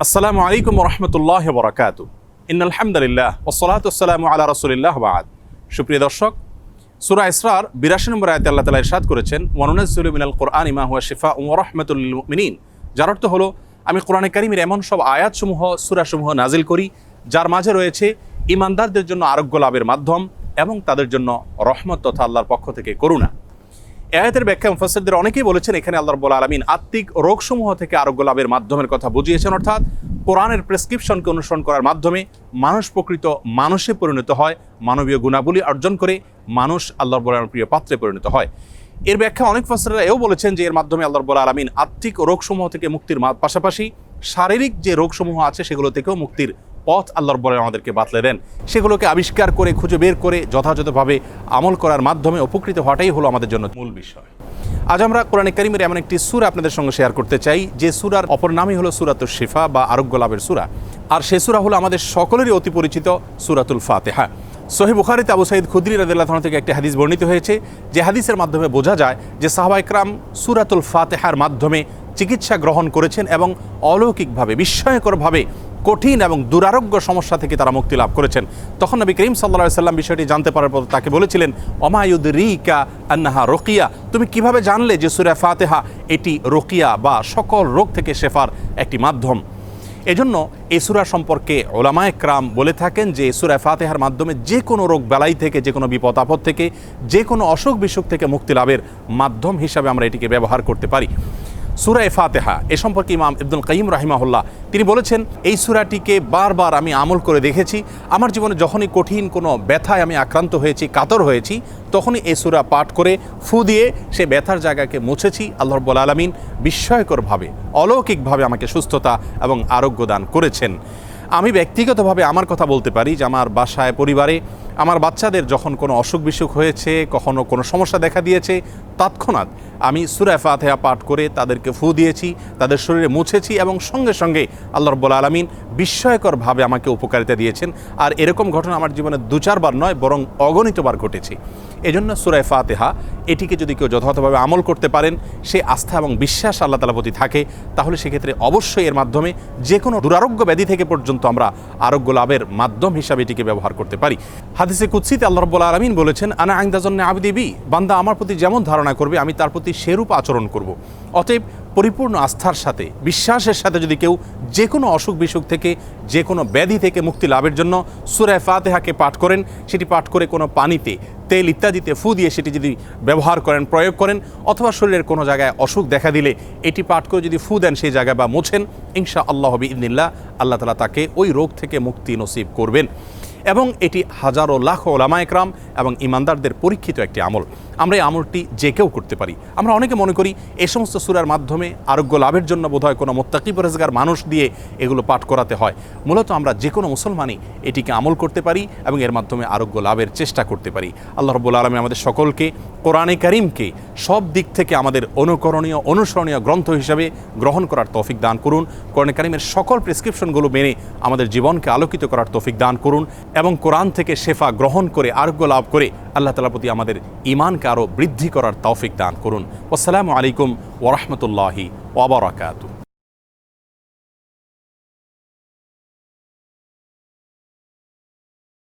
আসসালামু আলাইকুম রহমতুল্লাহ বরাকাতু। ইন্নাল হামদুলিল্লাহ ওয়াসসালাতু ওয়াসসালামু আলা রাসূলিল্লাহ বাদ। সুপ্রিয় দর্শক, সূরা ইসরার ৮২ নম্বর আয়াতে আল্লাহ তাআলা ইরশাদ করেছেন, ওয়া নুনাজ্জিলু মিনাল কুরআনি মা হুয়া শিফাউন ওয়া রাহমাতুল লিল মুমিনিন। যার অর্থ হলো, আমি কোরআনে কারীমের এমন সব আয়াতসমূহ, সূরাসমূহ নাজিল করি যার মাঝে রয়েছে ঈমানদারদের জন্য আরোগ্য লাভের মাধ্যম এবং তাদের জন্য রহমত তথা আল্লাহর পক্ষ থেকে করুণা। আয়াতের ব্যাখ্যা মুফাসসিরদের অনেকেই বলেছেন, এখানে আল্লাহ রাব্বুল আলামিন আত্মিক রোগসমূহ থেকে আরোগ্য লাভের মাধ্যমের কথা বুঝিয়েছেন, অর্থাৎ কোরআনের প্রেসক্রিপশনকে অনুসরণ করার মাধ্যমে মানুষ প্রকৃত মানুষে পরিণত হয়, মানবীয় গুণাবলী অর্জন করে মানুষ আল্লাহর রাব্বুল আলামিনের প্রিয় পাত্রে পরিণত হয়। এর ব্যাখ্যা অনেক মুফাসসিররা এও বলেছেন যে এর মাধ্যমে আল্লাহ রাব্বুল আলামিন আত্মিক রোগসমূহ থেকে মুক্তির পাশাপাশি শারীরিক যে রোগসমূহ আছে সেগুলো থেকেও মুক্তির পথ আল্লাহ রাব্বুল আলামিন আমাদেরকে বাতলে দেন। সেগুলোকে আবিষ্কার করে খুঁজে বের করে যথাযথভাবে আমল করার মাধ্যমে উপকৃত হওয়াটাই হলো আমাদের জন্য মূল বিষয়। আজ আমরা কোরআনে কারীমের এমন একটি সূরা আপনাদের সঙ্গে শেয়ার করতে চাই, যে সূরার অপর নামই হলো সূরাতুশ শিফা বা আরোগ্য লাভের সূরা। আর সে সূরা হলো আমাদের সকলেরই অতি পরিচিত সূরাতুল ফাতিহা। সহিহ বুখারীতে আবু সাঈদ খুদরী রাদিয়াল্লাহু আনহু থেকে একটি হাদিস বর্ণিত হয়েছে, যে হাদিসের মাধ্যমে বোঝা যায় যে সাহাবা ইকরাম সূরাতুল ফাতিহার মাধ্যমে চিকিৎসা গ্রহণ করেছেন এবং অলৌকিকভাবে, বিস্ময়করভাবে কঠিন এবং দুরারোগ্য সমস্যা থেকে তারা মুক্তি লাভ করেছেন। তখন নবী করিম সাল্লাল্লাহু আলাইহি সাল্লাম বিষয়টি জানতে পারার পর তাকে বলেছিলেন, ওমা ইউদরিকা আন্নাহা রুকিয়া, তুমি কিভাবে জানলে যে সূরা ফাতিহা এটি রুকিয়া বা সকল রোগ থেকে শেফার একটি মাধ্যম। এজন্য এই সূরা সম্পর্কে উলামায়ে কেরাম বলে থাকেন যে সূরা ফাতিহার মাধ্যমে যে কোনো রোগ বালাই থেকে, যে কোনো বিপদ আপদ থেকে, যে কোনো অসুখ বিসুখ থেকে মুক্তি লাভের মাধ্যম হিসাবে আমরা এটিকে ব্যবহার করতে পারি। সূরা ফাতিহা এ সম্পর্কে ইমাম ইবনুল কাইয়িম রাহিমাহুল্লাহ তিনি বলেছেন, এই সূরাটিকে বারবার আমি আমল করে দেখেছি। আমার জীবনে যখনই কঠিন কোনো ব্যথায় আমি আক্রান্ত হয়েছি, কাতর হয়েছি, তখনই এই সূরা পাঠ করে ফু দিয়ে সে ব্যথার জায়গাকে মুছেছি। আল্লাহ রাব্বুল আলামিন বিস্ময়করভাবে, অলৌকিকভাবে আমাকে সুস্থতা এবং আরোগ্য দান করেছেন। আমি ব্যক্তিগতভাবে আমার কথা বলতে পারি যে আমার বাসায়, পরিবারে আমার বাচ্চাদের যখন কোনো অসুখ বিসুখ হয়েছে, কখনো কোনো সমস্যা দেখা দিয়েছে, তৎক্ষণাৎ আমি সূরা ফাতিহা পাঠ করে তাদেরকে ফু দিয়েছি, তাদের শরীরে মুছেছি এবং সঙ্গে সঙ্গে আল্লাহ রাব্বুল আলামিন বিস্ময়করভাবে আমাকে উপকারিতা দিয়েছেন। আর এরকম ঘটনা আমার জীবনে ২-৪ বার নয়, বরং অগণিতবার ঘটেছে। এজন্য সূরা ফাতিহা এটিকে যদি কেউ যথাযথভাবে আমল করতে পারেন, সে আস্থা এবং বিশ্বাস আল্লাহ তাআলার প্রতি থাকে, তাহলে সেক্ষেত্রে অবশ্যই এর মাধ্যমে যে কোনো দুরারোগ্য ব্যাধি থেকে পর্যন্ত আমরা আরোগ্য লাভের মাধ্যম হিসাবে এটিকে ব্যবহার করতে পারি। হাদিসে কুদসিতে আল্লাহ রাব্বুল আলামিন বলেছেন, আনা ইনদা যন্নি আবদি বি, বান্দা আমার প্রতি যেমন ধারণা করবে আমি তার প্রতি সেরূপ আচরণ করব। অতএব পরিপূর্ণ আস্থার সাথে, বিশ্বাসের সাথে যদি কেউ যে কোনো অসুখ বিসুখ থেকে, যে কোনো ব্যাধি থেকে মুক্তি লাভের জন্য সূরা ফাতিহাকে পাঠ করেন, সেটি পাঠ করে কোনো পানিতে, তেল ইত্যাদিতে ফু দিয়ে সেটি যদি ব্যবহার করেন, প্রয়োগ করেন, অথবা শরীরের কোনো জায়গায় অসুখ দেখা দিলে এটি পাঠ করে যদি ফু দেন সেই জায়গায় বা মোছেন, ইনশাআল্লাহ বিইذনিল্লাহ আল্লাহ তাআলা তাকে ওই রোগ থেকে মুক্তি নসিব করবেন। এবং এটি হাজারো লাখো উলামায়ে কেরাম এবং ঈমানদারদের পরীক্ষিত একটি আমল। আমরা এই আমলটি যে কেউ করতে পারি। আমরা অনেকে মনে করি এই সমস্ত সূরার মাধ্যমে আরোগ্য লাভের জন্য বোধহয় কোনো মুত্তাকি পরহেজগার মানুষ দিয়ে এগুলো পাঠ করাতে হয়। মূলত আমরা যে কোনো মুসলমানই এটিকে আমল করতে পারি এবং এর মাধ্যমে আরোগ্য লাভের চেষ্টা করতে পারি। আল্লাহ রাব্বুল আলামিন আমাদের সকলকে কোরআনে কারীমকে সব দিক থেকে আমাদের অনুকরণীয়, অনুসরণীয় গ্রন্থ হিসাবে গ্রহণ করার তৌফিক দান করুন। কোরআনে কারীমের সকল প্রেসক্রিপশনগুলো মেনে আমাদের জীবনকে আলোকিত করার তৌফিক দান করুন এবং কোরআন থেকে শেফা গ্রহণ করে আরোগ্য লাভ করে আল্লাহ তাআলার প্রতি আমাদের ঈমানকে আরও বৃদ্ধি করার তৌফিক দান করুন। আসসালামু আলাইকুম ওয়া রাহমাতুল্লাহি ওয়া বারাকাতুহু।